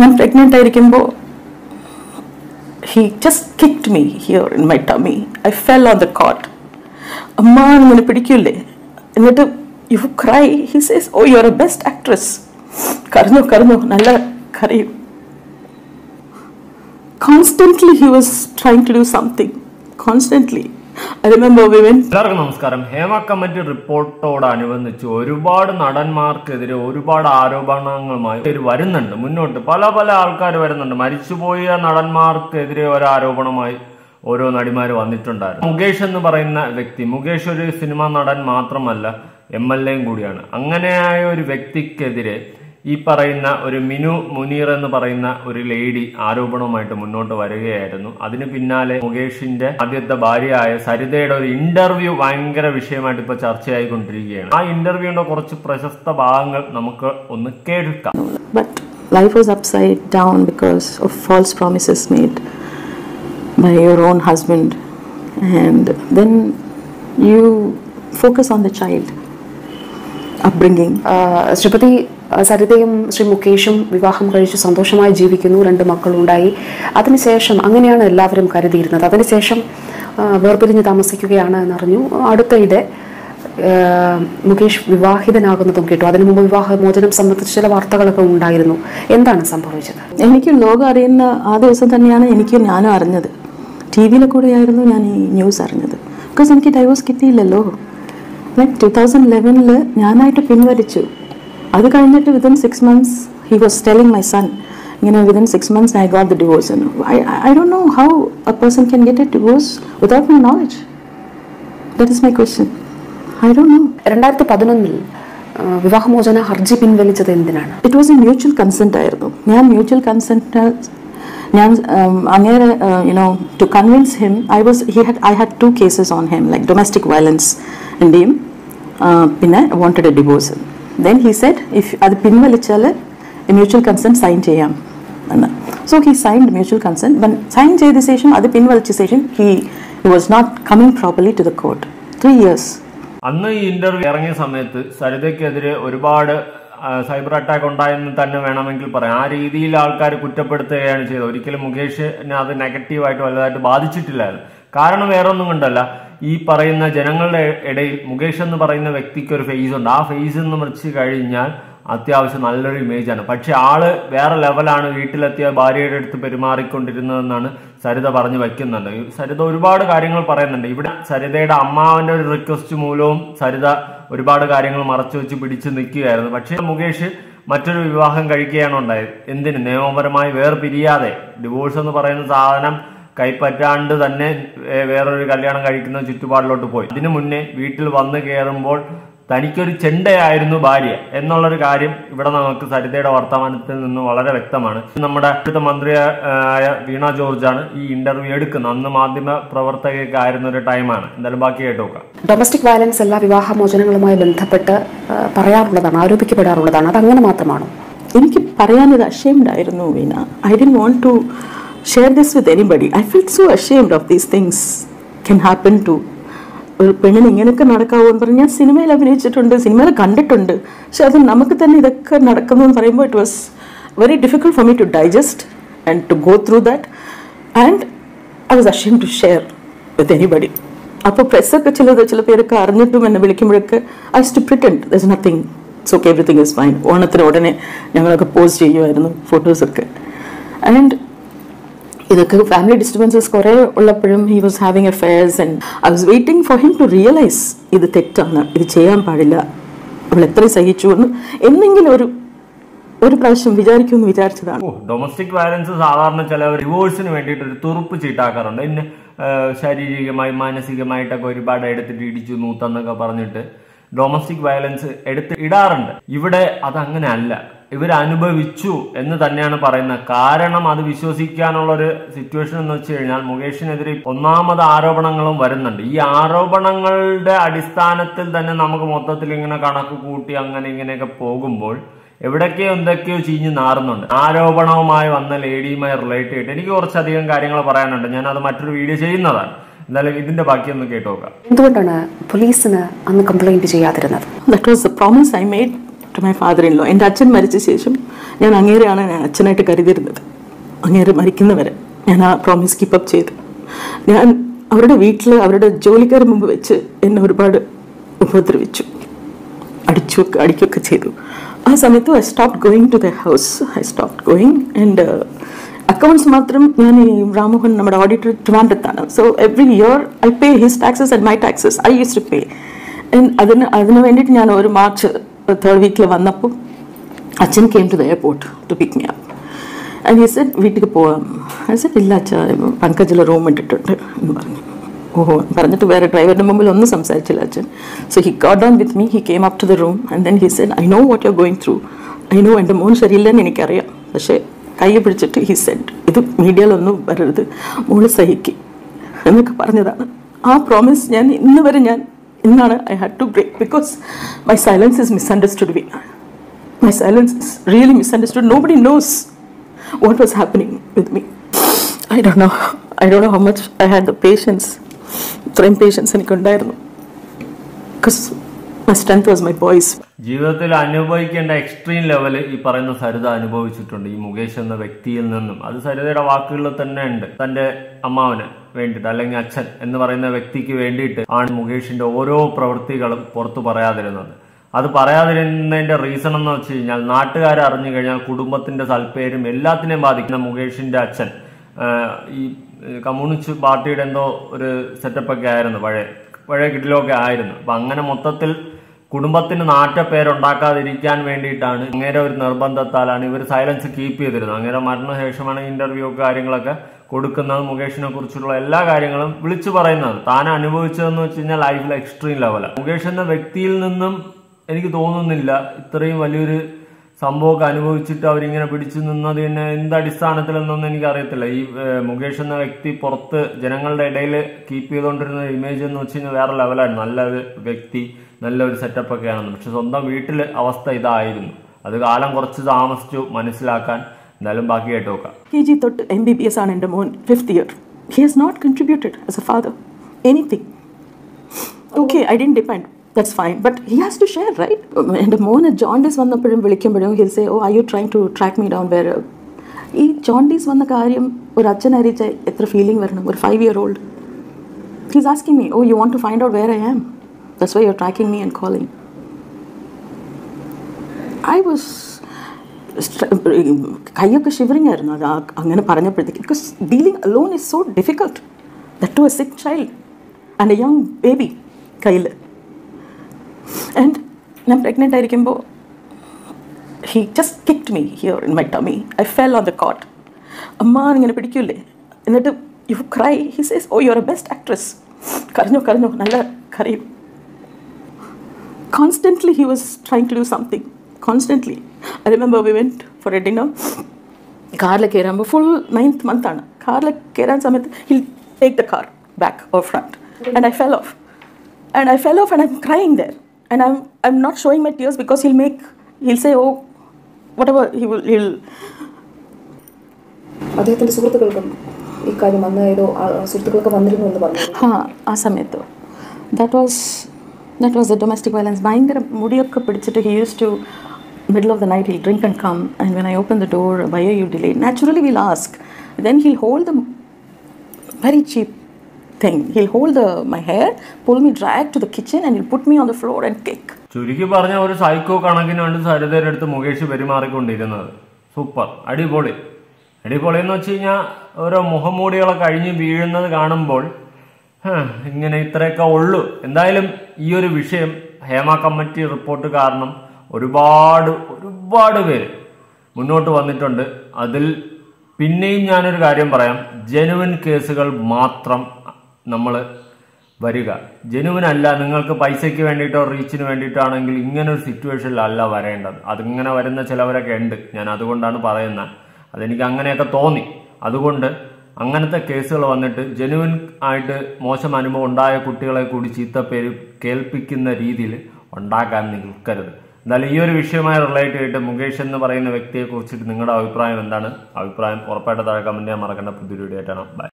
ഞാൻ pregnant ആയിരിക്കുമ്പോൾ he just kicked me here in my tummy. I fell on the cot. അമ്മ ഇങ്ങനെ പിടിക്കൂലേ, എന്നിട്ട് you cry. He says, oh, you're a best actress. കരഞ്ഞു നല്ല കരയും. Constantly he was trying to do something. Constantly. I remember we went. എല്ലാവർക്കും നമസ്കാരം. Hema committee റിപ്പോർട്ടോടനുബന്ധിച്ച് ഒരുപാട് നടന്മാർക്കെതിരെ ഒരുപാട് ആരോപണങ്ങളുമായി വരുന്നുണ്ട്. മുന്നോട്ട് പല ആൾക്കാർ വരുന്നുണ്ട്. മരിച്ചുപോയ നടന്മാർക്കെതിരെ ഒരാരോപണമായി ഓരോ നടിമാർ വന്നിട്ടുണ്ടായിരുന്നു. മുകേഷ് എന്ന് പറയുന്ന വ്യക്തി, മുകേഷ് ഒരു സിനിമാ നടൻ മാത്രമല്ല, MLA കൂടിയാണ്. അങ്ങനെയായ ഒരു വ്യക്തിക്കെതിരെ ഈ പറയുന്ന ഒരു മിനു മുനീർ എന്ന് പറയുന്ന ഒരു ലേഡി ആരോപണവുമായിട്ട് മുന്നോട്ട് വരികയായിരുന്നു. അതിന് പിന്നാലെ മുകേഷിന്റെ ആദ്യത്തെ ഭാര്യയായ സരിതയുടെ ഒരു ഇന്റർവ്യൂ ഭയങ്കര വിഷയമായിട്ട് ഇപ്പൊ ചർച്ചയായിക്കൊണ്ടിരിക്കുകയാണ്. ആ ഇന്റർവ്യൂവിന്റെ കുറച്ച് പ്രശസ്ത ഭാഗങ്ങൾ നമുക്ക് ഒന്ന് കേൾക്കാം. But life was upside down because of false promises made by your own husband, and then you focus on the child upbringing. Sripathi, സരിതയും Shri മുകേഷും വിവാഹം കഴിച്ച് സന്തോഷമായി ജീവിക്കുന്നു, 2 മക്കളുണ്ടായി. അതിനുശേഷം അങ്ങനെയാണ് എല്ലാവരും കരുതിയിരുന്നത്. അതിനുശേഷം വേർപിരിഞ്ഞ് താമസിക്കുകയാണ് എന്നറിഞ്ഞു. അടുത്തയിടെ മുകേഷ് വിവാഹിതനാകുന്നതും കേട്ടു. അതിനു മുമ്പ് വിവാഹമോചനം സംബന്ധിച്ച് ചില വാർത്തകളൊക്കെ ഉണ്ടായിരുന്നു. എന്താണ് സംഭവിച്ചത്? എനിക്ക് ലോകം അറിയുന്ന ആ ദിവസം തന്നെയാണ് ഞാനും അറിഞ്ഞത്. TV-യിൽ കൂടെയായിരുന്നു ഞാൻ ഈ ന്യൂസ് അറിഞ്ഞത്. ബിക്കോസ് എനിക്ക് ഡൈവോഴ്സ് കിട്ടിയില്ലല്ലോ. ലൈക്ക് 2011 ഞാനായിട്ട് പിൻവലിച്ചു. അത് കഴിഞ്ഞിട്ട് within 6 months he was telling my son, within 6 months I got the divorce. And I don't know how a person can get a divorce without my knowledge. That is my question. I don't know. 2011 വിവാഹമോചന ഹർജി പിൻവലിച്ചത് എന്തിനാണ്? It was a mutual consent ആയിരുന്നു. ഞാൻ mutual consent അങ്ങനെ to convince him, I had 2 cases on him, like domestic violence and him പിന്നെ wanted a divorce. Then he said, if അത് പിൻവലിച്ചാൽ mutual consent sign ചെയ്യാം എന്ന്. So he signed mutual consent. When sign ചെയ്ത ശേഷം അത് പിൻവലിച്ച ശേഷം he was not coming properly to the court. 3 years. അന്ന് ഈ ഇന്റർവ്യൂ ഇറങ്ങിയ സമയത്ത് സരിതയ്ക്കെതിരെ ഒരുപാട് സൈബർ അറ്റാക്ക് ഉണ്ടായെന്ന് തന്നെ വേണമെങ്കിൽ പറയാം. ആ രീതിയിൽ ആൾക്കാർ കുറ്റപ്പെടുത്തുകയാണ് ചെയ്തത്. ഒരിക്കലും മുകേഷിനെ അത് നെഗറ്റീവായിട്ട് വലുതായിട്ട് ബാധിച്ചിട്ടില്ലായിരുന്നു. കാരണം വേറെ ഒന്നും കൊണ്ടല്ല, ഈ പറയുന്ന ജനങ്ങളുടെ ഇടയിൽ മുകേഷ് എന്ന് പറയുന്ന വ്യക്തിക്ക് ഒരു ഫേസ് ഉണ്ട്. ആ ഫേസ് എന്ന് വെച്ച് കഴിഞ്ഞാൽ അത്യാവശ്യം നല്ലൊരു ഇമേജാണ്. പക്ഷെ ആള് വേറെ ലെവലാണ്. വീട്ടിലെത്തിയ ഭാര്യയുടെ അടുത്ത് പെരുമാറിക്കൊണ്ടിരുന്നതെന്നാണ് സരിത പറഞ്ഞു വയ്ക്കുന്നുണ്ട്. സരിത ഒരുപാട് കാര്യങ്ങൾ പറയുന്നുണ്ട്. ഇവിടെ സരിതയുടെ അമ്മാവന്റെ ഒരു റിക്വസ്റ്റ് മൂലവും സരിത ഒരുപാട് കാര്യങ്ങൾ മറച്ചു വെച്ച് പിടിച്ചു നിൽക്കുകയായിരുന്നു. പക്ഷെ മുകേഷ് മറ്റൊരു വിവാഹം കഴിക്കുകയാണ് ഉണ്ടായത്. എന്തിന്? നിയമപരമായി വേർപിരിയാതെ. ഡിവോഴ്സ് എന്ന് പറയുന്ന സാധനം കൈപ്പറ്റാണ്ട് തന്നെ വേറൊരു കല്യാണം കഴിക്കുന്ന ചുറ്റുപാടിലോട്ട് പോയി. അതിനു മുന്നേ വീട്ടിൽ വന്ന് കയറുമ്പോൾ തനിക്കൊരു ചെണ്ടയായിരുന്നു ഭാര്യ എന്നുള്ളൊരു കാര്യം ഇവിടെ നമുക്ക് സരിതയുടെ വർത്തമാനത്തിൽ നിന്ന് വളരെ വ്യക്തമാണ്. നമ്മുടെ അടുത്ത മന്ത്രിയായ വീണ ജോർജാണ് ഈ ഇന്റർവ്യൂ എടുക്കുന്നത്. അന്ന് മാധ്യമ പ്രവർത്തകയൊക്കെ ആയിരുന്ന ഒരു ടൈമാണ്. എന്തായാലും ബാക്കി കേട്ട് നോക്കാം. ഡൊമസ്റ്റിക് വയലൻസ് എല്ലാ വിവാഹമോചനങ്ങളുമായി ബന്ധപ്പെട്ട് പറയാറുള്ളതാണ്, ആരോപിക്കപ്പെടാറുള്ളതാണ്. അത് അങ്ങനെ മാത്രമാണോ? എനിക്ക് പറയാനത് ashamed ആയിരുന്നു വീണ. I didn't want to share this with anybody. I felt so ashamed of these things can happen to ഒരു പെണ്ണിന് ഇങ്ങനെയൊക്കെ നടക്കാവോ എന്ന് പറഞ്ഞ് ഞാൻ സിനിമയിൽ അഭിനയിച്ചിട്ടുണ്ട്, സിനിമയിൽ കണ്ടിട്ടുണ്ട്. പക്ഷെ അത് നമുക്ക് തന്നെ ഇതൊക്കെ നടക്കുന്നു എന്ന് പറയുമ്പോൾ it was very difficult for me to digest and to go through that, and I was ashamed to share with anybody. അപ്പോൾ പ്രസ്സൊക്കെ ചില പേരൊക്കെ അറിഞ്ഞിട്ടും എന്നെ വിളിക്കുമ്പോഴൊക്കെ I use to pretend there is nothing, it's okay, everything is fine. ഓണത്തിന് ഉടനെ ഞങ്ങളൊക്കെ പോസ്റ്റ് ചെയ്യുമായിരുന്നു ഫോട്ടോസൊക്കെ. ആൻഡ് ഇതൊക്കെ ഫാമിലി ഡിസ്റ്റർബൻസസ് കുറേ ഉള്ളപ്പോഴും he was having affairs and I was waiting for him to realise ഇത് തെറ്റാണ്, ഇത് ചെയ്യാൻ പാടില്ല, അവൾ എത്ര സഹിച്ചു എന്ന് എന്നെങ്കിലും ഒരു പ്രാവശ്യം വിചാരിക്കുമെന്ന് വിചാരിച്ചതാണ്. ഡൊമസ്റ്റിക് വയലൻസ് സാധാരണ ചിലവർ ഡിവോഴ്സിന് വേണ്ടിയിട്ട് ഒരു തുറുപ്പ് ചീട്ടാക്കാറുണ്ട്. പിന്നെ ശാരീരികമായി മാനസികമായിട്ടൊക്കെ ഒരുപാട് എടുത്തിട്ട് ഇടിച്ചു നൂത്തെന്നൊക്കെ പറഞ്ഞിട്ട് ഡൊമസ്റ്റിക് വയലൻസ് എടുത്ത് ഇടാറുണ്ട്. ഇവിടെ അതങ്ങനെ അല്ല. ഇവരനുഭവിച്ചു എന്ന് തന്നെയാണ് പറയുന്നത്. കാരണം അത് വിശ്വസിക്കാനുള്ളൊരു സിറ്റുവേഷൻ എന്ന് വെച്ച് കഴിഞ്ഞാൽ മുകേഷിനെതിരെ ഒന്നാമത് ആരോപണങ്ങളും വരുന്നുണ്ട്. ഈ ആരോപണങ്ങളുടെ അടിസ്ഥാനത്തിൽ തന്നെ നമുക്ക് മൊത്തത്തിൽ ഇങ്ങനെ കണക്ക് കൂട്ടി അങ്ങനെ ഇങ്ങനെയൊക്കെ പോകുമ്പോൾ എവിടൊക്കെയോ എന്തൊക്കെയോ ചീഞ്ഞ് നാറുന്നുണ്ട്. ആരോപണവുമായി വന്ന ലേഡിയുമായി റിലേറ്റ് ചെയ്തിട്ട് എനിക്ക് കുറച്ചധികം കാര്യങ്ങൾ പറയാനുണ്ട്. ഞാൻ അത് മറ്റൊരു വീഡിയോ ചെയ്യുന്നതാണ്. എന്തായാലും ഇതിന്റെ ബാക്കി ഒന്ന് കേട്ടു നോക്കാം. എന്തുകൊണ്ടാണ് പോലീസിന് അന്ന് കംപ്ലൈന്റ് ചെയ്യാതിരുന്നത്? That was the promise I made to my father in law. എൻ്റെ അച്ഛൻ മരിച്ച ശേഷം ഞാൻ അങ്ങേരെയാണ് ഞാൻ അച്ഛനായിട്ട് കരുതിയിരുന്നത്. അങ്ങേരെ മരിക്കുന്നവരെ ഞാൻ ആ പ്രോമിസ് കീപ്പപ്പ് ചെയ്തു. ഞാൻ അവരുടെ വീട്ടിൽ അവരുടെ ജോലിക്കാർ മുമ്പ് വെച്ച് എന്നെ ഒരുപാട് ഉപദ്രവിച്ചു, അടിക്കുകയൊക്കെ ചെയ്തു. ആ സമയത്ത് I stopped going to the house. I stopped going. And accounts മാത്രം ഞാൻ ഈ രാമോഹൻ നമ്മുടെ ഓഡിറ്റർ ട്രിവാൻഡ്രത്താണ്. So every year I pay his taxes and my taxes I use to pay. അതിന് വേണ്ടിയിട്ട് ഞാൻ ഒരു മാർച്ച് 3rd വീക്കിൽ വന്നപ്പോൾ അച്ഛൻ came to the airport to pick me up. And he said വീട്ടിലേക്ക് പോവാം. ഐ സെഡ് ഇല്ല അച്ഛാ, പങ്കജിൽ റൂം ഇട്ടിട്ടുണ്ട് എന്ന് പറഞ്ഞു. ഓഹോ പറഞ്ഞിട്ട് വേറെ ഡ്രൈവറിൻ്റെ മുമ്പിൽ ഒന്നും സംസാരിച്ചില്ല അച്ഛൻ. So he got down with me. He came up to the room and then he said I know what you are going through. I know എൻ്റെ മോൻ ശരിയില്ലെന്ന് എനിക്കറിയാം. പക്ഷേ കൈ പിടിച്ചിട്ട് ഹി സെഡ് ഇത് മീഡിയയിലൊന്നും വരരുത്, മോള് സഹിക്കും എന്നൊക്കെ പറഞ്ഞതാണ്. ആ പ്രോമിസ് ഞാൻ ഇന്ന് വരെ ഇന്നാണ് I had to break because my silence is misunderstood. My silence is really misunderstood. Nobody knows what was happening with me. I don't know how much I had the patience. ഇത്രയും patients എനിക്കുണ്ടായിരുന്നു. Because my strength was my voice. ജീവിതത്തിൽ അനുഭവിക്കേണ്ട extreme level ഈ പറയുന്ന സരിത അനുഭവിച്ചിട്ടുണ്ട് ഈ മുകേഷ് എന്ന വ്യക്തിയിൽ നിന്നും. അത് സരിതയുടെ വാക്കുകളിൽ തന്നെ ഉണ്ട്. തന്റെ അമ്മാവന് വേണ്ടിയിട്ട് അല്ലെങ്കിൽ അച്ഛൻ എന്ന് പറയുന്ന വ്യക്തിക്ക് വേണ്ടിയിട്ട് ആണ് മുകേഷിന്റെ ഓരോ പ്രവൃത്തികളും പുറത്തു പറയാതിരുന്നത്. അത് പറയാതിരുന്നതിന്റെ റീസൺ എന്ന് വെച്ച് കഴിഞ്ഞാൽ നാട്ടുകാരെ അറിഞ്ഞു കഴിഞ്ഞാൽ കുടുംബത്തിന്റെ സൽപ്പേരും എല്ലാത്തിനെയും ബാധിക്കുന്ന മുകേഷിന്റെ അച്ഛൻ ഈ കമ്മ്യൂണിസ്റ്റ് പാർട്ടിയുടെ എന്തോ ഒരു സെറ്റപ്പൊക്കെ ആയിരുന്നു, പഴയ കിടിലൊക്കെ ആയിരുന്നു. അപ്പൊ അങ്ങനെ മൊത്തത്തിൽ കുടുംബത്തിന് നാറ്റപ്പേരുണ്ടാക്കാതിരിക്കാൻ വേണ്ടിയിട്ടാണ് അങ്ങേരെ ഒരു നിർബന്ധത്താലാണ് ഇവർ സൈലൻസ് കീപ്പ് ചെയ്തിരുന്നത്. അങ്ങേരെ മരണശേഷമാണ് ഇന്റർവ്യൂ കാര്യങ്ങളൊക്കെ കൊടുക്കുന്നത്, മുകേഷിനെ കുറിച്ചുള്ള എല്ലാ കാര്യങ്ങളും വിളിച്ചു പറയുന്നത്. താൻ അനുഭവിച്ചതെന്ന് വെച്ച് കഴിഞ്ഞാൽ ലൈഫിലെ എക്സ്ട്രീം ലെവലാണ്. മുകേഷ് എന്ന വ്യക്തിയിൽ നിന്നും എനിക്ക് തോന്നുന്നില്ല ഇത്രയും വലിയൊരു സംഭവമൊക്കെ അനുഭവിച്ചിട്ട് അവരിങ്ങനെ പിടിച്ചു നിന്നത് തന്നെ എന്ത് അടിസ്ഥാനത്തിലെന്നൊന്നും എനിക്കറിയത്തില്ല. ഈ മുകേഷ് എന്ന വ്യക്തി പുറത്ത് ജനങ്ങളുടെ ഇടയിൽ കീപ്പ് ചെയ്തുകൊണ്ടിരുന്ന ഇമേജ് എന്ന് വെച്ച് കഴിഞ്ഞാൽ വേറെ ലെവലായിരുന്നു. നല്ലൊരു വ്യക്തി, നല്ലൊരു സെറ്റപ്പൊക്കെ ആണെന്ന്. പക്ഷെ സ്വന്തം വീട്ടിലെ അവസ്ഥ ഇതായിരുന്നു. അത് കാലം കുറച്ച് താമസിച്ചു മനസ്സിലാക്കാൻ. എന്തായാലും ബാക്കി കേട്ട് നോക്കാം. KG തൊട്ട് MBBS ആണ് എൻ്റെ മോൻ 5th year. He has not contributed as a father anything. Okay, I didn't depend. That's fine, but he has to share, right? എൻ്റെ മോന് ജോണ്ടീസ് വന്നപ്പോഴും വിളിക്കുമ്പോഴും he'll say, oh, are you trying to track me down where? ഈ jaundice വന്ന കാര്യം ഒരു അച്ഛൻ അറിയിച്ച എത്ര ഫീലിംഗ് വരണം? ഒരു 5-year-old. He's asking me, oh, you want to find out where I am? That's why you're tracking me and calling. I was കൈയൊക്കെ ഷിവറിങ് ആയിരുന്നു അത് അങ്ങനെ പറഞ്ഞപ്പോഴത്തേക്ക്. Because dealing alone is so difficult, that to a sick child and a young baby കയ്യിൽ. And ഞാൻ pregnant ആയിരിക്കുമ്പോൾ he just kicked me here in my tummy. I fell on the cot. അമ്മ ഇങ്ങനെ പിടിക്കൂലേ, എന്നിട്ട് you cry. He says, oh, you're a best actress. കരഞ്ഞോ നല്ല കരയും. Constantly he was trying to do something. Constantly. I remember we went for a dinner. കാറിൽ കയറുമ്പോൾ full 9th month ആണ്. കാറിൽ കയറാൻ സമയത്ത് he'll take the car back or front. And I fell off. And I'm crying there. And I'm not showing my tears because he'll say, oh, whatever, he'll. അദ്ദേഹത്തിൻ്റെ സുഹൃത്തുക്കൾക്കും ഈ കാര്യം വന്ന ഏതോ സുഹൃത്തുക്കളൊക്കെ വന്നിരുന്നു എന്ന് പറഞ്ഞു. ആ സമയത്ത് that was the domestic violence. ഭയങ്കര മുടിയൊക്കെ പിടിച്ചിട്ട് he used to, middle of the night he'll drink and come, and when I open the door, why are you delayed? Naturally we'll ask. Then he'll hold the very cheap thing. He'll hold my hair, pull me, drag to the kitchen, and he'll put me on the floor and kick. ചുരുക്കി പറഞ്ഞ ഒരു psycho കണക്കിനാണ് സരിതയുടെ അടുത്ത് Mukesh പെരുമാറിക്കൊണ്ടിരുന്നത്. Super, അടിപൊളി എന്ന് വെച്ച് കഴിഞ്ഞാൽ ഓരോ മുഖംമൂടികളെ കഴിഞ്ഞ് വീഴുന്നത് കാണുമ്പോൾ ഇങ്ങനെ ഇത്രയൊക്കെ ഉള്ളൂ. എന്തായാലും ഈ ഒരു വിഷയം ഹേമ കമ്മിറ്റി റിപ്പോർട്ട് കാരണം ഒരുപാട് പേര് മുന്നോട്ട് വന്നിട്ടുണ്ട്. അതിൽ പിന്നെയും ഞാനൊരു കാര്യം പറയാം, ജെനുവിൻ കേസുകൾ മാത്രം നമ്മൾ വരിക. ജെനുവിൻ അല്ല, നിങ്ങൾക്ക് പൈസയ്ക്ക് വേണ്ടിയിട്ടോ റീച്ചിന് വേണ്ടിയിട്ടാണെങ്കിൽ ഇങ്ങനൊരു സിറ്റുവേഷനിലല്ല വരേണ്ടത്. അതിങ്ങനെ വരുന്ന ചിലവരൊക്കെ ഉണ്ട്. ഞാൻ അതുകൊണ്ടാണ് പറയുന്നത്. അതെനിക്ക് അങ്ങനെയൊക്കെ തോന്നി. അതുകൊണ്ട് അങ്ങനത്തെ കേസുകൾ വന്നിട്ട് ജെനുവിൻ ആയിട്ട് മോശം അനുഭവം ഉണ്ടായ കുട്ടികളെ കൂടി ചീത്തപ്പേര് കേൾപ്പിക്കുന്ന രീതിയിൽ ഉണ്ടാക്കാൻ നിൽക്കരുത്. എന്തായാലും ഈ ഒരു വിഷയവുമായി റിലേറ്റ് ചെയ്തിട്ട് മുകേഷ് എന്ന് പറയുന്ന വ്യക്തിയെ കുറിച്ചിട്ട് നിങ്ങളുടെ അഭിപ്രായം എന്താണ്? അഭിപ്രായം ഉറപ്പായിട്ട് താഴെ കമന്റ് ചെയ്യാൻ മറക്കേണ്ട. പുതിയൊരു വീഡിയോ ആയിട്ടാണ്. ബൈ.